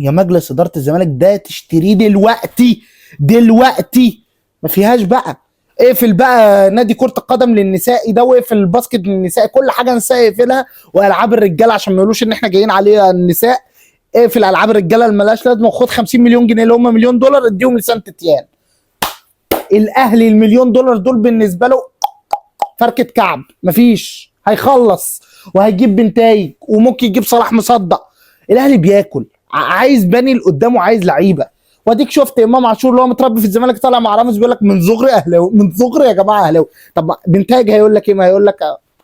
يا مجلس اداره الزمالك ده تشتريه دلوقتي دلوقتي، ما فيهاش بقى. اقفل بقى نادي كرة القدم للنسائي ده، واقفل الباسكت للنسائي، كل حاجة نسائي اقفلها، والعاب الرجالة عشان ما يقولوش ان احنا جايين عليها النساء. اقفل العاب الرجالة اللي مالهاش لازمة، وخد 50 مليون جنيه اللي هم مليون دولار اديهم لسانت تيان. الاهلي المليون دولار دول بالنسبة له فركة كعب، مفيش، هيخلص وهيجيب بنتايج وممكن يجيب صلاح مصدق. الاهلي بياكل، عايز بني قدامه، عايز لعيبه. واديك شفت امام عاشور اللي هو متربي في الزمالك طالع مع رامز بيقول لك من صغري اهلاوي، من صغري يا جماعه اهلاوي. طب بنتايج هيقول لك ايه؟ ما هيقول لك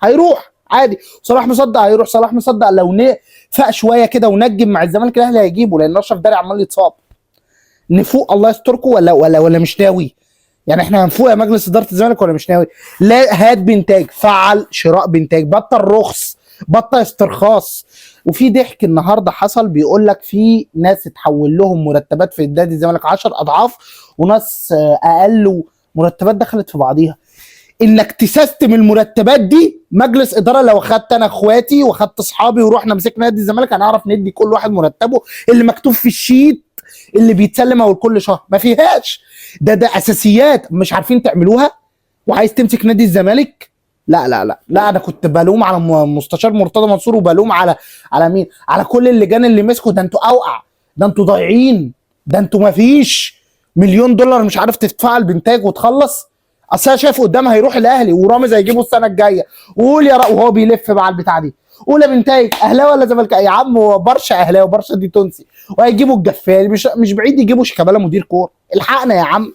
هيروح عادي. صلاح مصدق هيروح. صلاح مصدق لو فاق شويه كده ونجم مع الزمالك الاهلي هيجيبه، لان اشرف داري عمال يتصاب. نفوق الله يستركم ولا مش ناوي؟ يعني احنا هنفوق يا مجلس اداره الزمالك ولا مش ناوي؟ لا، هات بنتاج، فعل شراء بنتاج، بطل رخص، بطل استرخاص. وفي ضحك النهارده حصل، بيقول لك في ناس اتحول لهم مرتبات في نادي الزمالك 10 اضعاف، وناس اقل مرتبات دخلت في بعضيها. انك تسيستم المرتبات دي مجلس اداره، لو اخدت انا اخواتي واخدت اصحابي ورحنا مسكنا نادي الزمالك هنعرف ندي كل واحد مرتبه اللي مكتوب في الشيت اللي بيتسلم اول كل شهر. ما فيهاش، ده اساسيات مش عارفين تعملوها، وعايز تمسك نادي الزمالك. لا لا لا لا، انا كنت بلوم على مستشار مرتضى منصور، وبلوم على مين؟ على كل اللجان اللي مسكوا. ده انتوا اوقع، ده انتوا ضايعين، ده انتوا ما فيش مليون دولار مش عارف تدفع البنتاج وتخلص. اصل انا شايف قدام هيروح الاهلي ورامز هيجيبه السنه الجايه، وقول يا وهو بيلف مع البتاع دي، قول يا بنتايج اهلاوي ولا زملكاوي؟ يا عم هو برشا اهلاوي، برشا دي تونسي، وهيجيبوا الجفاري، مش بعيد يجيبوا شيكابالا مدير كوره. الحقنا يا عم.